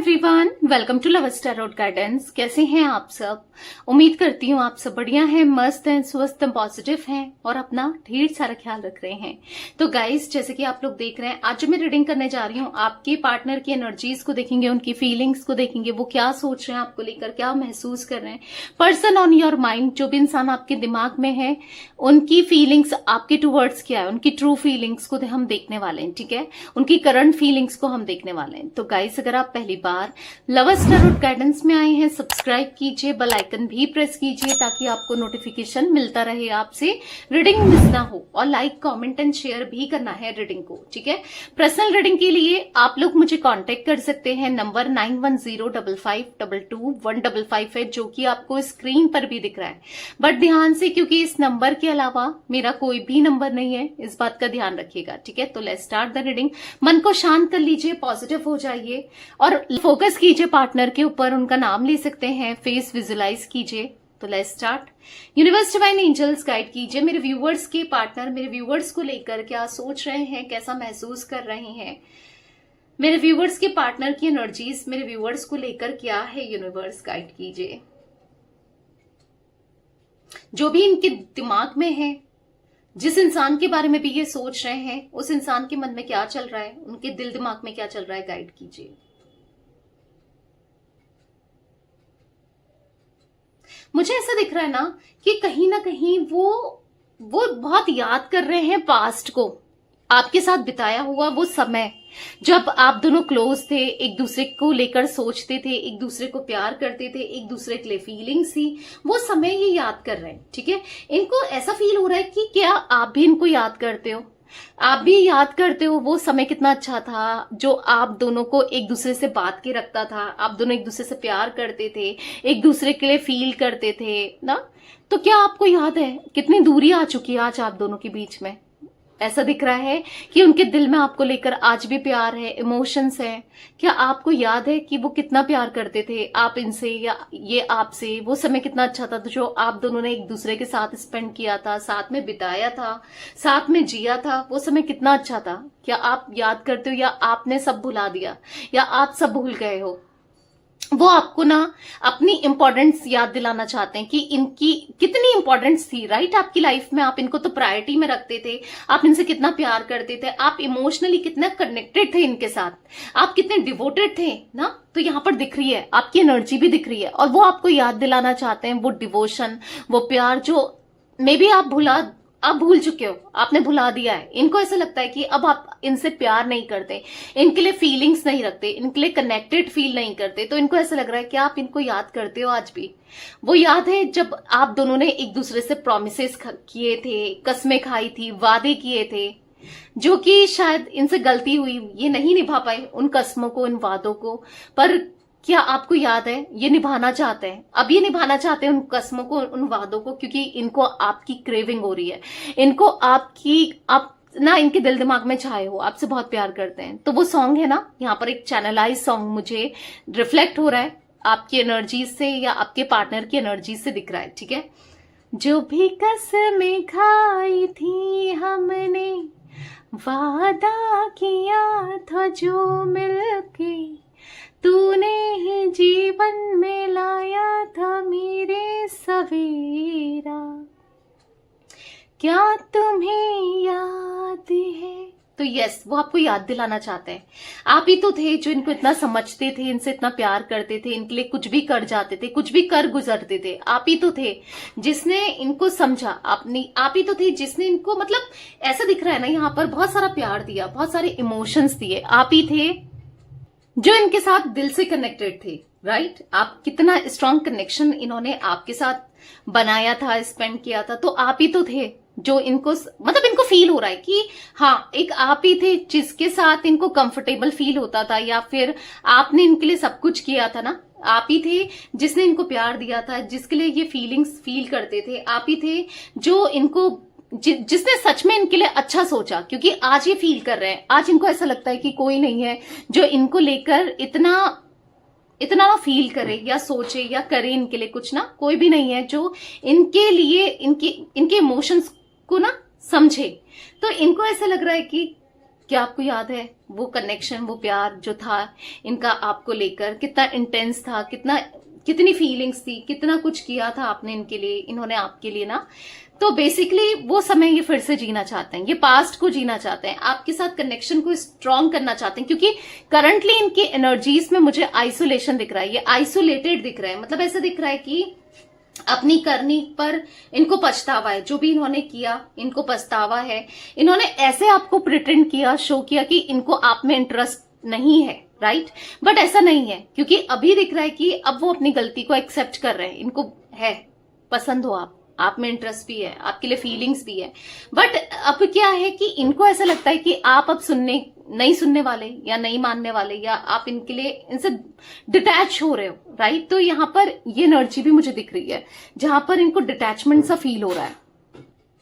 Everyone, welcome to love tarot guidance. कैसे हैं आप सब? उम्मीद करती हूँ आप सब बढ़िया हैं, मस्त हैं, स्वस्थ हैं, पॉजिटिव हैं और अपना ढेर सारा ख्याल रख रहे हैं। तो गाइस, जैसे कि आप लोग देख रहे हैं, आज जो मैं रीडिंग करने जा रही हूँ, आपके पार्टनर की एनर्जीज को देखेंगे, उनकी फीलिंग्स को देखेंगे, वो क्या सोच रहे हैं आपको लेकर, क्या महसूस कर रहे हैं। पर्सन ऑन योर माइंड, जो भी इंसान आपके दिमाग में है, उनकी फीलिंग्स आपके टूवर्ड्स क्या है, उनकी ट्रू फीलिंग्स को हम देखने वाले हैं। ठीक है, उनकी करंट फीलिंग्स को हम देखने वाले हैं। तो गाइस, अगर आप पहली बार लव टैरोट गाइडेंस में आए हैं, सब्सक्राइब कीजिए, बेल आइकन भी प्रेस कीजिए ताकि आपको नोटिफिकेशन मिलता रहे, आपसे रीडिंग मिस ना हो। और लाइक, कमेंट एंड शेयर भी करना है रीडिंग को। ठीक है, पर्सनल रीडिंग के लिए आप लोग मुझे कांटेक्ट कर सकते हैं। नंबर 9105521555 है, जो कि आपको स्क्रीन पर भी दिख रहा है। बट ध्यान से, क्योंकि इस नंबर के अलावा मेरा कोई भी नंबर नहीं है, इस बात का ध्यान रखिएगा। ठीक है, तो लेट्स स्टार्ट द रीडिंग। मन को शांत कर लीजिए, पॉजिटिव हो जाइए और फोकस कीजिए पार्टनर के ऊपर। उनका नाम ले सकते हैं, फेस विजुलाइज कीजिए। तो let's start. Universe divine angels guide कीजिए मेरे व्यूवर्स के पार्टनर, मेरे व्यूवर्स को लेकर क्या सोच रहे हैं, कैसा महसूस कर रहे हैं। मेरे व्यूवर्स के पार्टनर की एनर्जीज मेरे व्यूवर्स को लेकर क्या है, यूनिवर्स गाइड कीजिए। जो भी इनके दिमाग में है, जिस इंसान के बारे में भी ये सोच रहे हैं, उस इंसान के मन में क्या चल रहा है, उनके दिल दिमाग में क्या चल रहा है, गाइड कीजिए। मुझे ऐसा दिख रहा है कि कहीं ना कहीं वो बहुत याद कर रहे हैं पास्ट को, आपके साथ बिताया हुआ वो समय जब आप दोनों क्लोज थे, एक दूसरे को लेकर सोचते थे, एक दूसरे को प्यार करते थे, एक दूसरे के लिए फीलिंग्स थी, वो समय ये याद कर रहे हैं। ठीक है, इनको ऐसा फील हो रहा है कि क्या आप भी इनको याद करते हो, आप भी याद करते हो वो समय कितना अच्छा था, जो आप दोनों को एक दूसरे से बात के रखता था, आप दोनों एक दूसरे से प्यार करते थे, एक दूसरे के लिए फील करते थे ना। तो क्या आपको याद है कितनी दूरी आ चुकी है आज आप दोनों के बीच में? ऐसा दिख रहा है कि उनके दिल में आपको लेकर आज भी प्यार है, इमोशंस है। क्या आपको याद है कि वो कितना प्यार करते थे आप इनसे या ये आपसे? वो समय कितना अच्छा था जो आप दोनों ने एक दूसरे के साथ स्पेंड किया था, साथ में बिताया था, साथ में जिया था। वो समय कितना अच्छा था। क्या आप याद करते हो या आपने सब भुला दिया या आप सब भूल गए हो? वो आपको अपनी इंपॉर्टेंस याद दिलाना चाहते हैं कि इनकी कितनी इंपॉर्टेंस थी, राइट, आपकी लाइफ में। आप इनको तो प्रायोरिटी में रखते थे, आप इनसे कितना प्यार करते थे, आप इमोशनली कितना कनेक्टेड थे इनके साथ, आप कितने डिवोटेड थे ना। तो यहाँ पर दिख रही है, आपकी एनर्जी भी दिख रही है और वो आपको याद दिलाना चाहते हैं वो डिवोशन, वो प्यार जो मे बी आप भूल चुके हो, आपने भुला दिया है। इनको ऐसा लगता है कि अब आप इनसे प्यार नहीं करते, इनके लिए फीलिंग्स नहीं रखते, इनके लिए कनेक्टेड फील नहीं करते। तो इनको ऐसा लग रहा है कि आप इनको याद करते हो आज भी। वो याद है जब आप दोनों ने एक दूसरे से प्रॉमिसेस किए थे, कस्में खाई थी, वादे किए थे, जो कि शायद इनसे गलती हुई, ये नहीं निभा पाए उन कस्मों को, उन वादों को। पर क्या आपको याद है ये निभाना चाहते हैं, अब ये निभाना चाहते हैं उन कस्मों को, उन वादों को, क्योंकि इनको आपकी क्रेविंग हो रही है। इनको आप इनके दिल दिमाग में छाए हो, आपसे बहुत प्यार करते हैं। तो वो सॉन्ग है यहाँ पर एक चैनलाइज सॉन्ग मुझे रिफ्लेक्ट हो रहा है आपकी एनर्जी से या आपके पार्टनर की एनर्जी से दिख रहा है। ठीक है, जो भी कसमें खाई थी हमने, वादा किया था जो मिलके, तूने ही जीवन में लाया था मेरे सवेरा, क्या तुम्हें याद है? तो यस, वो आपको याद दिलाना चाहते हैं। आप ही तो थे जो इनको इतना समझते थे, इनसे इतना प्यार करते थे, इनके लिए कुछ भी कर जाते थे, कुछ भी कर गुजरते थे। आप ही तो थे जिसने इनको समझा, आप ही तो थे जिसने इनको, मतलब ऐसा दिख रहा है यहाँ पर, बहुत सारा प्यार दिया, बहुत सारे इमोशंस दिए। आप ही थे जो इनके साथ दिल से कनेक्टेड थे, राइट। आप कितना स्ट्रांग कनेक्शन इन्होंने आपके साथ बनाया था, स्पेंड किया था। तो आप ही तो थे जो इनको, मतलब इनको फील हो रहा है कि हाँ, एक आप ही थे जिसके साथ इनको कंफर्टेबल फील होता था, या फिर आपने इनके लिए सब कुछ किया था ना। आप ही थे जिसने इनको प्यार दिया था, जिसके लिए ये फीलिंग्स फील करते थे। आप ही थे जो इनको जिसने सच में इनके लिए अच्छा सोचा, क्योंकि आज ये फील कर रहे हैं, आज इनको ऐसा लगता है कि कोई नहीं है जो इनको लेकर इतना फील करे या सोचे या करे इनके लिए कुछ कोई भी नहीं है जो इनके लिए इनके इमोशंस को समझे। तो इनको ऐसा लग रहा है कि क्या आपको याद है वो कनेक्शन, वो प्यार जो था इनका आपको लेकर, कितना इंटेंस था, कितनी फीलिंग्स थी, कितना कुछ किया था आपने इनके लिए, इन्होंने आपके लिए ना। तो बेसिकली वो समय ये फिर से जीना चाहते हैं, ये पास्ट को जीना चाहते हैं, आपके साथ कनेक्शन को स्ट्रांग करना चाहते हैं, क्योंकि करंटली इनकी एनर्जीज में मुझे आइसोलेशन दिख रहा है, ये आइसोलेटेड दिख रहे हैं। मतलब ऐसा दिख रहा है कि अपनी करनी पर इनको पछतावा है, जो भी इन्होंने किया इनको पछतावा है। इन्होंने ऐसे आपको प्रिटेंड किया, शो किया कि इनको आप में इंटरेस्ट नहीं है, राइट, बट ऐसा नहीं है, क्योंकि अभी दिख रहा है कि अब वो अपनी गलती को एक्सेप्ट कर रहे हैं। इनको है पसंद हो आप में इंटरेस्ट भी है, आपके लिए फीलिंग्स भी है, बट अब क्या है कि इनको ऐसा लगता है कि आप अब नहीं सुनने वाले या नहीं मानने वाले, या आप इनके लिए इनसे डिटैच हो रहे हो, राइट। तो यहाँ पर ये एनर्जी भी मुझे दिख रही है जहां पर इनको डिटैचमेंट सा फील हो रहा है।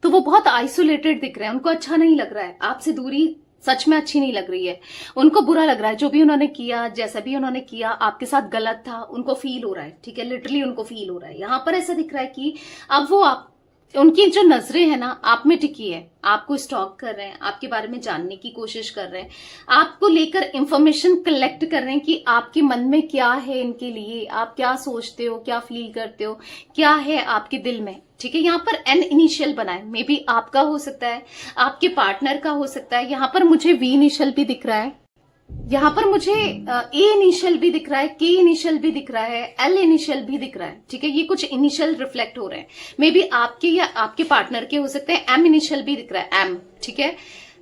तो वो बहुत आइसोलेटेड दिख रहे हैं, उनको अच्छा नहीं लग रहा है, आपसे दूरी सच में अच्छी नहीं लग रही है, उनको बुरा लग रहा है। जो भी उन्होंने किया, जैसा भी उन्होंने किया आपके साथ गलत था, उनको फील हो रहा है, ठीक है, लिटरली उनको फील हो रहा है। यहां पर ऐसा दिख रहा है कि अब वो उनकी जो नजरें हैं ना आप में टिकी है, आपको स्टॉक कर रहे हैं, आपके बारे में जानने की कोशिश कर रहे हैं, आपको लेकर इंफॉर्मेशन कलेक्ट कर रहे हैं कि आपके मन में क्या है इनके लिए, आप क्या सोचते हो, क्या फील करते हो, क्या है आपके दिल में, ठीक है। यहाँ पर एन इनिशियल बनाए, मे बी आपका हो सकता है, आपके पार्टनर का हो सकता है। यहाँ पर मुझे वी इनिशियल भी दिख रहा है, यहाँ पर मुझे ए इनिशियल भी दिख रहा है, के इनिशियल भी दिख रहा है, एल इनिशियल भी दिख रहा है, ठीक है। ये कुछ इनिशियल रिफ्लेक्ट हो रहे हैं, मे बी आपके या आपके पार्टनर के हो सकते हैं। एम इनिशियल भी दिख रहा है, एम, ठीक है।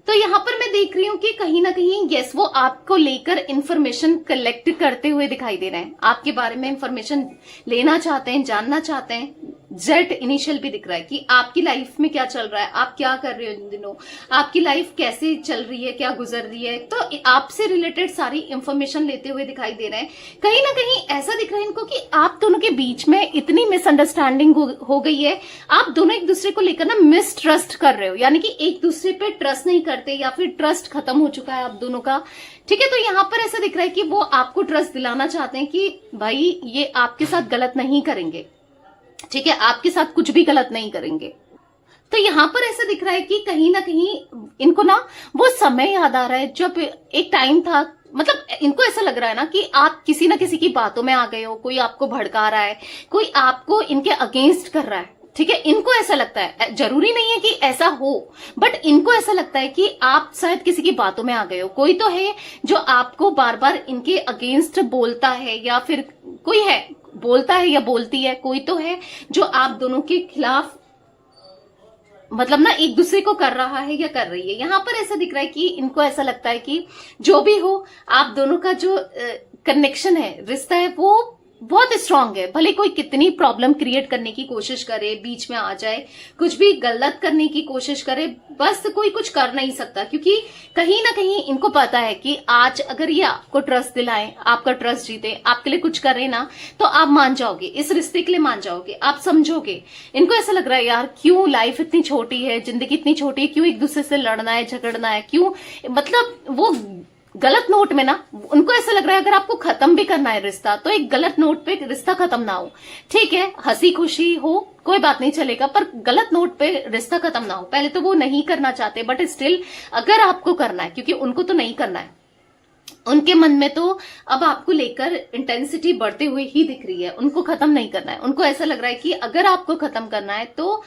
तो यहाँ पर मैं देख रही हूँ कि कहीं ना कहीं यस वो आपको लेकर इंफॉर्मेशन कलेक्ट करते हुए दिखाई दे रहे हैं, आपके बारे में इंफॉर्मेशन लेना चाहते हैं, जानना चाहते हैं। जेड इनिशियल भी दिख रहा है कि आपकी लाइफ में क्या चल रहा है, आप क्या कर रहे हो इन दिनों, आपकी लाइफ कैसे चल रही है, क्या गुजर रही है। तो आपसे रिलेटेड सारी इंफॉर्मेशन लेते हुए दिखाई दे रहे हैं। कहीं ना कहीं ऐसा दिख रहा है इनको कि आप दोनों के बीच में इतनी मिसअंडरस्टैंडिंग हो गई है, आप दोनों एक दूसरे को लेकर ना मिसट्रस्ट कर रहे हो, यानी कि एक दूसरे पे ट्रस्ट नहीं करते, या फिर ट्रस्ट खत्म हो चुका है आप दोनों का, ठीक है। तो यहाँ पर ऐसा दिख रहा है कि वो आपको ट्रस्ट दिलाना चाहते हैं कि भाई ये आपके साथ गलत नहीं करेंगे, ठीक है, आपके साथ कुछ भी गलत नहीं करेंगे। तो यहाँ पर ऐसा दिख रहा है कि कहीं ना कहीं इनको ना वो समय याद आ रहा है जब एक टाइम था, मतलब इनको ऐसा लग रहा है ना कि आप किसी ना किसी की बातों में आ गए हो, कोई आपको भड़का रहा है, कोई आपको इनके अगेंस्ट कर रहा है, ठीक है। इनको ऐसा लगता है, जरूरी नहीं है कि ऐसा हो, बट इनको ऐसा लगता है कि आप शायद किसी की बातों में आ गए हो, कोई तो है जो आपको बार बार इनके अगेंस्ट बोलता है, या फिर कोई है बोलता है या बोलती है, कोई तो है जो आप दोनों के खिलाफ मतलब ना एक दूसरे को कर रहा है या कर रही है। यहाँ पर ऐसा दिख रहा है कि इनको ऐसा लगता है कि जो भी हो आप दोनों का जो कनेक्शन है, रिश्ता है, वो बहुत स्ट्रांग है। भले कोई कितनी प्रॉब्लम क्रिएट करने की कोशिश करे, बीच में आ जाए, कुछ भी गलत करने की कोशिश करे, बस कोई कुछ कर नहीं सकता, क्योंकि कहीं ना कहीं इनको पता है कि आज अगर ये आपको ट्रस्ट दिलाएं, आपका ट्रस्ट जीते, आपके लिए कुछ करे ना, तो आप मान जाओगे, इस रिश्ते के लिए मान जाओगे, आप समझोगे। इनको ऐसा लग रहा है यार क्यों लाइफ इतनी छोटी है, जिंदगी इतनी छोटी है, क्यों एक दूसरे से लड़ना है, झगड़ना है, क्यों, मतलब वो गलत नोट में ना, उनको ऐसा लग रहा है अगर आपको खत्म भी करना है रिश्ता तो एक गलत नोट पे रिश्ता खत्म ना हो, ठीक है, हंसी खुशी हो कोई बात नहीं चलेगा, पर गलत नोट पे रिश्ता खत्म ना हो। पहले तो वो नहीं करना चाहते, बट स्टिल अगर आपको करना है, क्योंकि उनको तो नहीं करना है, उनके मन में तो अब आपको लेकर इंटेंसिटी बढ़ते हुए ही दिख रही है, उनको खत्म नहीं करना है। उनको ऐसा लग रहा है कि अगर आपको खत्म करना है तो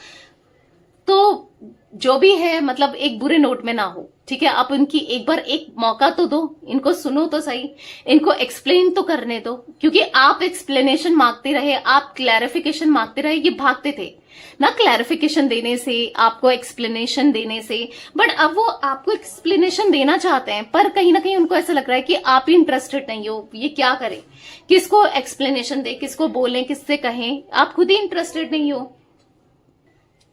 जो भी है मतलब एक बुरे नोट में ना हो, ठीक है। आप उनकी एक बार एक मौका तो दो, इनको सुनो तो सही, इनको एक्सप्लेन तो करने दो, क्योंकि आप एक्सप्लेनेशन मांगते रहे, आप क्लैरिफिकेशन मांगते रहे, ये भागते थे ना क्लैरिफिकेशन देने से, आपको एक्सप्लेनेशन देने से, बट अब वो आपको एक्सप्लेनेशन देना चाहते हैं, पर कहीं ना कहीं उनको ऐसा लग रहा है कि आप ही इंटरेस्टेड नहीं हो, ये क्या करें, किसको एक्सप्लेनेशन दे, किसको बोलें, किससे कहें, आप खुद ही इंटरेस्टेड नहीं हो।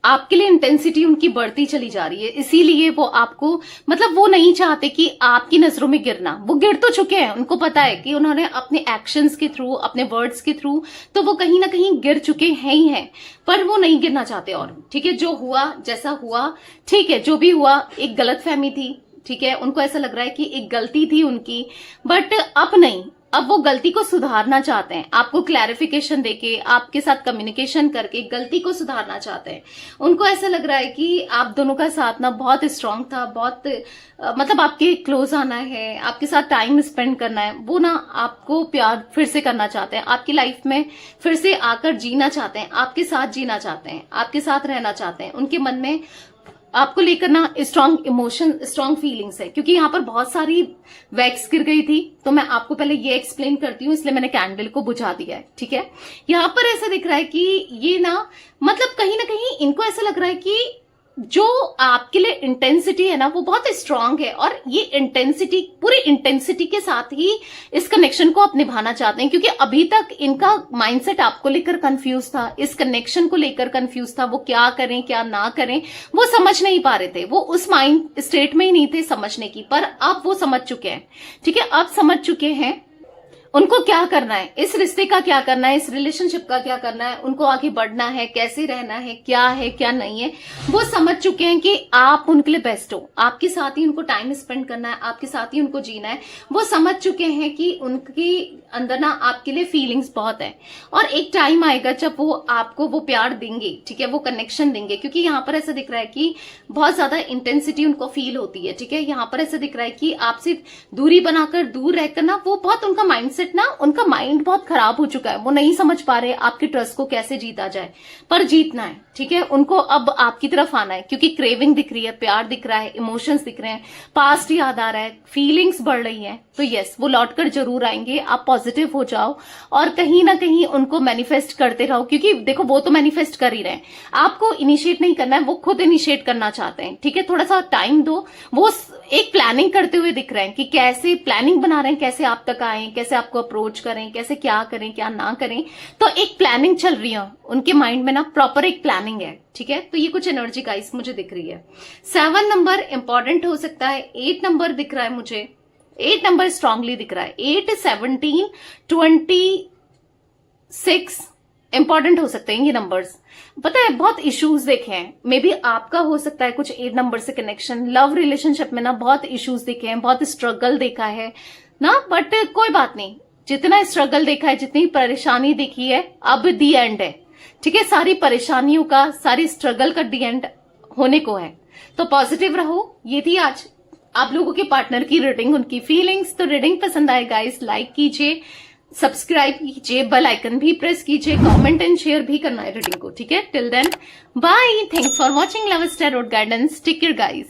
आपके लिए इंटेंसिटी उनकी बढ़ती चली जा रही है, इसीलिए वो आपको मतलब वो नहीं चाहते कि आपकी नजरों में गिरना, वो गिर तो चुके हैं, उनको पता है कि उन्होंने अपने एक्शंस के थ्रू, अपने वर्ड्स के थ्रू तो वो कहीं ना कहीं गिर चुके हैं ही हैं, पर वो नहीं गिरना चाहते और, ठीक है। जो हुआ जैसा हुआ, ठीक है, जो भी हुआ एक गलतफहमी थी, ठीक है, उनको ऐसा लग रहा है कि एक गलती थी उनकी, बट अब नहीं, अब वो गलती को सुधारना चाहते हैं, आपको क्लैरिफिकेशन देके, आपके साथ कम्युनिकेशन करके गलती को सुधारना चाहते हैं। उनको ऐसा लग रहा है कि आप दोनों का साथ ना बहुत स्ट्रांग था, बहुत मतलब आपके क्लोज आना है, आपके साथ टाइम स्पेंड करना है, वो ना आपको प्यार फिर से करना चाहते हैं, आपकी लाइफ में फिर से आकर जीना चाहते हैं, आपके साथ जीना चाहते हैं, आपके साथ रहना चाहते हैं। उनके मन में आपको लेकर ना स्ट्रांग इमोशन, स्ट्रांग फीलिंग्स है। क्योंकि यहाँ पर बहुत सारी वैक्स गिर गई थी, तो मैं आपको पहले ये एक्सप्लेन करती हूँ, इसलिए मैंने कैंडल को बुझा दिया है। ठीक है, यहाँ पर ऐसा दिख रहा है कि ये ना मतलब कहीं ना कहीं इनको ऐसा लग रहा है कि जो आपके लिए इंटेंसिटी है ना वो बहुत स्ट्रांग है, और ये इंटेंसिटी, पूरी इंटेंसिटी के साथ ही इस कनेक्शन को आप निभाना चाहते हैं। क्योंकि अभी तक इनका माइंडसेट आपको लेकर कंफ्यूज था, इस कनेक्शन को लेकर कंफ्यूज था, वो क्या करें क्या ना करें वो समझ नहीं पा रहे थे, वो उस माइंड स्टेट में ही नहीं थे समझने की। पर अब वो समझ चुके हैं। ठीक है, अब समझ चुके हैं उनको क्या करना है, इस रिश्ते का क्या करना है, इस रिलेशनशिप का क्या करना है, उनको आगे बढ़ना है, कैसे रहना है क्या नहीं है। वो समझ चुके हैं कि आप उनके लिए बेस्ट हो, आपके साथ ही उनको टाइम स्पेंड करना है, आपके साथ ही उनको जीना है। वो समझ चुके हैं कि उनके अंदर ना आपके लिए फीलिंग्स बहुत है, और एक टाइम आएगा जब वो आपको वो प्यार देंगे। ठीक है, वो कनेक्शन देंगे। क्योंकि यहाँ पर ऐसा दिख रहा है कि बहुत ज्यादा इंटेंसिटी उनको फील होती है। ठीक है, यहाँ पर ऐसा दिख रहा है कि आपसे दूरी बनाकर, दूर रहकर ना वो बहुत, उनका माइंडसेट ना, उनका माइंड बहुत खराब हो चुका है। वो नहीं समझ पा रहे आपके ट्रस्ट को कैसे जीता जाए, पर जीतना है। ठीक है, उनको अब आपकी तरफ आना है, क्योंकि क्रेविंग दिख रही है, प्यार दिख रहा है, इमोशंस दिख रहे हैं, पास्ट याद आ रहा है, फीलिंग्स बढ़ रही हैं। तो यस, वो लौटकर जरूर आएंगे। आप पॉजिटिव हो जाओ और कहीं ना कहीं उनको मैनिफेस्ट करते रहो। क्योंकि देखो, वो तो मैनिफेस्ट कर ही रहे हैं, आपको इनिशिएट नहीं करना है, वो खुद इनिशिएट करना चाहते हैं। ठीक है, थोड़ा सा टाइम दो। वो एक प्लानिंग करते हुए दिख रहे हैं कि कैसे प्लानिंग बना रहे हैं, कैसे आप तक आए, कैसे आपको अप्रोच करें, कैसे क्या करें क्या ना करें। तो एक प्लानिंग चल रही है उनके माइंड में ना, प्रॉपर एक प्लानिंग है। ठीक है, तो ये कुछ एनर्जी गाइस मुझे दिख रही है। 7 नंबर इंपॉर्टेंट हो सकता है, 8 नंबर दिख रहा है मुझे, 8 नंबर स्ट्रांगली दिख रहा है। 8, 17, 26 इंपॉर्टेंट हो सकते हैं ये नंबर्स। पता है, बहुत इश्यूज देखे हैं, मे बी आपका हो सकता है कुछ 8 नंबर से कनेक्शन, लव रिलेशनशिप में ना बहुत इश्यूज देखे हैं, बहुत स्ट्रगल देखा है ना। बट कोई बात नहीं, जितना स्ट्रगल देखा है, जितनी परेशानी देखी है, अब दी एंड है। ठीक है, सारी परेशानियों का, सारी स्ट्रगल का दी एंड होने को है। तो पॉजिटिव रहो। ये थी आज आप लोगों के पार्टनर की रीडिंग, उनकी फीलिंग्स। तो रीडिंग पसंद आए गाइस, लाइक कीजिए, सब्सक्राइब कीजिए, बेल आइकन भी प्रेस कीजिए, कमेंट एंड शेयर भी करना है रीडिंग को। ठीक है, till then bye, thanks for watching love star road guidance, take care guys.